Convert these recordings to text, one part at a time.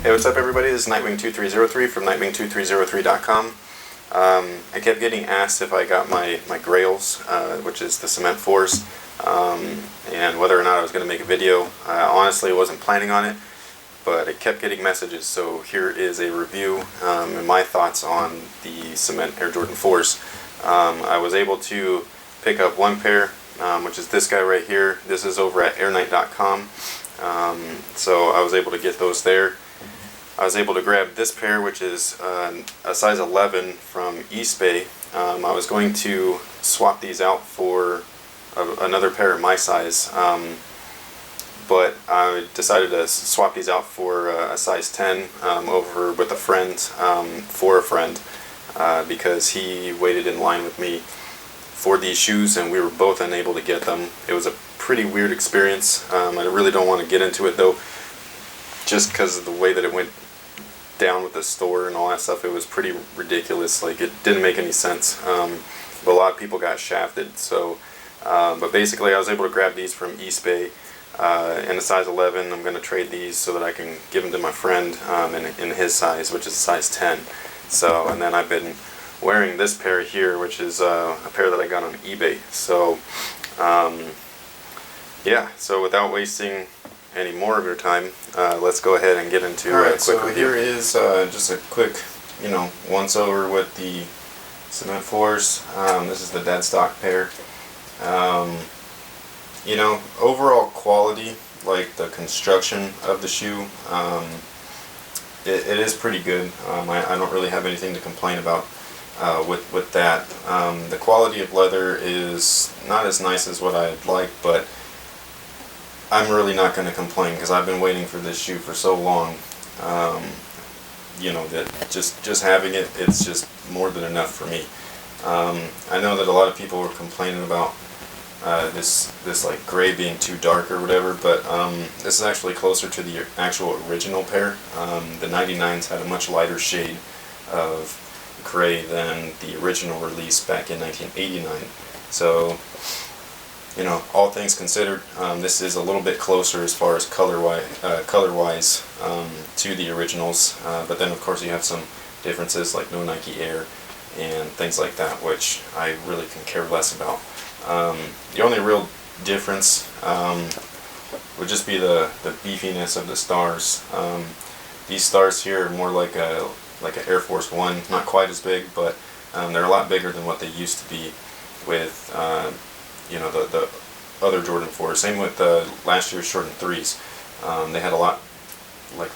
Hey, what's up everybody? This is Nightwing2303 from Nightwing2303.com. I kept getting asked if I got my Grails, which is the cement fours, and whether or not I was going to make a video. I honestly wasn't planning on it, but I kept getting messages, so here is a review and my thoughts on the cement Air Jordan 4s. I was able to pick up one pair, which is this guy right here. This is over at airnight.com, so I was able to get those there. I was able to grab this pair, which is a size 11 from Eastbay. I was going to swap these out for another pair of my size, but I decided to swap these out for a size 10 over with a friend, for a friend, because he waited in line with me for these shoes and we were both unable to get them. It was a pretty weird experience. I really don't want to get into it though, just because of the way that it went down with the store and all that stuff. It was pretty ridiculous. Like, it didn't make any sense. But a lot of people got shafted. So, but basically, I was able to grab these from Eastbay in a size 11. I'm going to trade these so that I can give them to my friend in his size, which is a size 10. So, and then I've been wearing this pair here, which is a pair that I got on eBay. So, yeah. So without wasting any more of your time, let's go ahead and get into a quick review. Here is just a quick, once over with the cement fours. This is the dead stock pair. Overall quality, like the construction of the shoe, it is pretty good. I don't really have anything to complain about with that. The quality of leather is not as nice as what I'd like, but I'm really not going to complain because I've been waiting for this shoe for so long. That just having it, it's just more than enough for me. I know that a lot of people were complaining about this like gray being too dark or whatever, but this is actually closer to the actual original pair. The 99s had a much lighter shade of gray than the original release back in 1989. So, all things considered, this is a little bit closer as far as color-wise to the originals, but then of course you have some differences like no Nike Air and things like that, which I really can care less about. The only real difference would just be the beefiness of the stars. These stars here are more like an Air Force One, not quite as big, but they're a lot bigger than what they used to be with the other Jordan 4s. Same with last year's Jordan 3s. They had a lot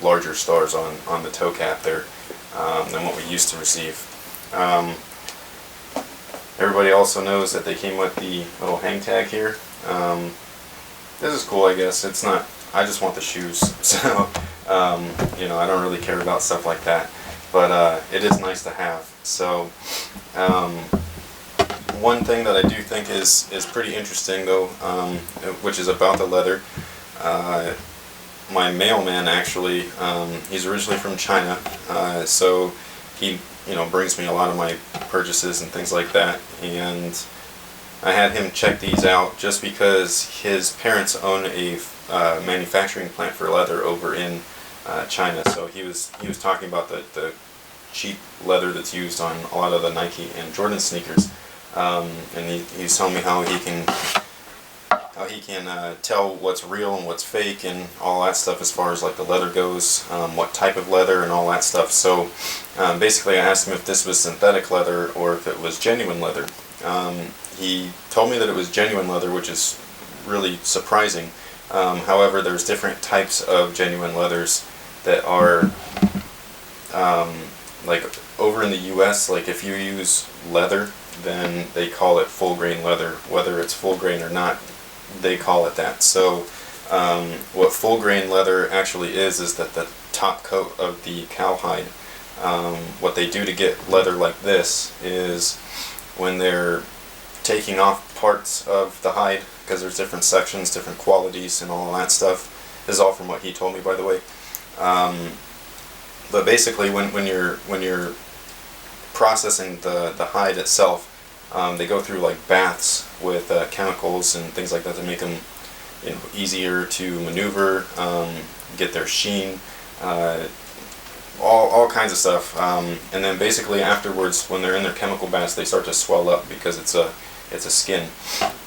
larger stars on the toe cap there than what we used to receive. Everybody also knows that they came with the little hang tag here. This is cool, I guess. It's not, I just want the shoes, so I don't really care about stuff like that, but it is nice to have. So one thing that I do think is pretty interesting though, which is about the leather. My mailman actually, he's originally from China, so he brings me a lot of my purchases and things like that, and I had him check these out just because his parents own a manufacturing plant for leather over in China. So he was talking about the cheap leather that's used on a lot of the Nike and Jordan sneakers. And he's telling me how he can tell what's real and what's fake and all that stuff as far as like the leather goes, what type of leather and all that stuff. So basically I asked him if this was synthetic leather or if it was genuine leather. He told me that it was genuine leather, which is really surprising. However, there's different types of genuine leathers that are like over in the US, like if you use leather, then they call it full grain leather. Whether it's full grain or not, they call it that. So what full grain leather actually is that the top coat of the cowhide, what they do to get leather like this is when they're taking off parts of the hide, because there's different sections, different qualities and all that stuff. This is all from what he told me, by the way. But basically when you're processing the hide itself, they go through like baths with chemicals and things like that to make them easier to maneuver, get their sheen, all kinds of stuff. And then basically afterwards, when they're in their chemical baths, they start to swell up because it's a skin.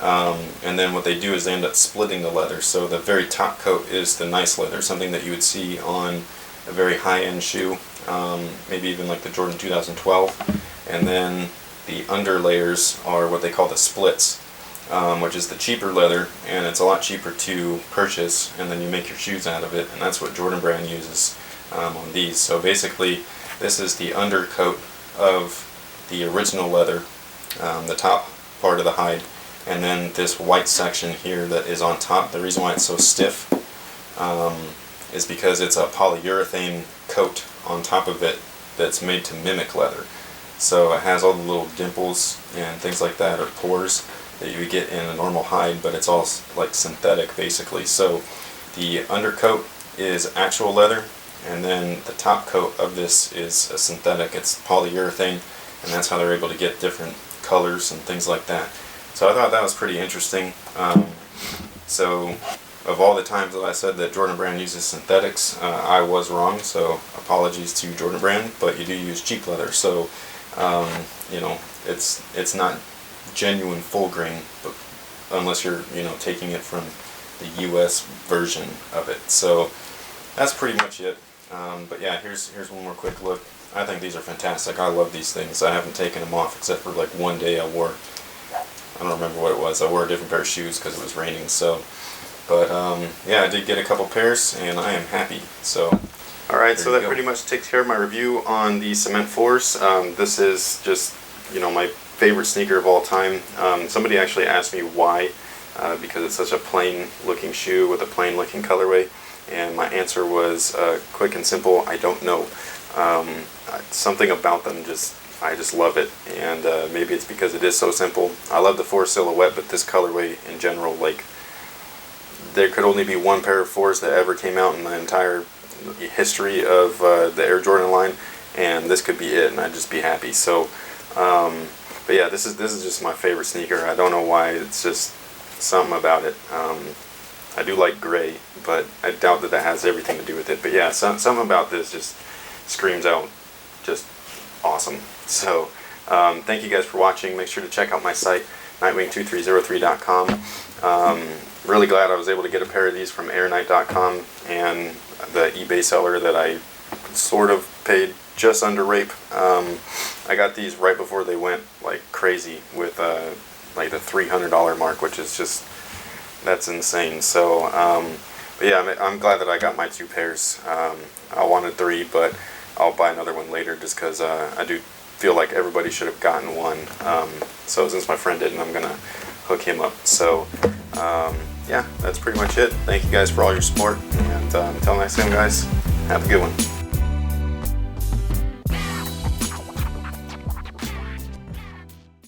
And then what they do is they end up splitting the leather. So the very top coat is the nice leather, something that you would see on a very high-end shoe, maybe even like the Jordan 2012. And then the under layers are what they call the splits, which is the cheaper leather, and it's a lot cheaper to purchase, and then you make your shoes out of it, and that's what Jordan Brand uses on these. So basically, this is the undercoat of the original leather, the top part of the hide, and then this white section here that is on top. The reason why it's so stiff is because it's a polyurethane coat on top of it that's made to mimic leather. So it has all the little dimples and things like that, or pores, that you would get in a normal hide, but it's all like synthetic basically. So the undercoat is actual leather, and then the top coat of this is a synthetic. It's polyurethane, and that's how they're able to get different colors and things like that. So I thought that was pretty interesting. So of all the times that I said that Jordan Brand uses synthetics, I was wrong, so apologies to Jordan Brand, but you do use cheap leather. So you know, it's not genuine full grain, but unless you're, you know, taking it from the US version of it. So that's pretty much it. But yeah, here's one more quick look. I think these are fantastic. I love these things. I haven't taken them off except for like one day I don't remember what it was. I wore a different pair of shoes because it was raining. So, but yeah, I did get a couple pairs, and I am happy. So. Alright, so that pretty much takes care of my review on the Cement Force. This is just, you know, my favorite sneaker of all time. Somebody actually asked me why, because it's such a plain looking shoe with a plain looking colorway, and my answer was quick and simple: I don't know. Something about them I just love it, and maybe it's because it is so simple. I love the Force silhouette, but this colorway in general, like, there could only be one pair of Force that ever came out in the entire history of the Air Jordan line, and this could be it, and I'd just be happy. So but yeah, this is just my favorite sneaker. I don't know why, it's just something about it. I do like gray, but I doubt that has everything to do with it. But yeah, something about this just screams out just awesome. So thank you guys for watching. Make sure to check out my site, nightwing2303.com. Really glad I was able to get a pair of these from airnight.com, and the eBay seller that I sort of paid just under rape. I got these right before they went like crazy with like the $300 mark, which is just, that's insane. So but yeah, I'm glad that I got my two pairs. I wanted three, but I'll buy another one later just because I do feel like everybody should have gotten one. So since my friend didn't, I'm gonna hook him up. So yeah, that's pretty much it. Thank you guys for all your support, and until next time, guys, have a good one.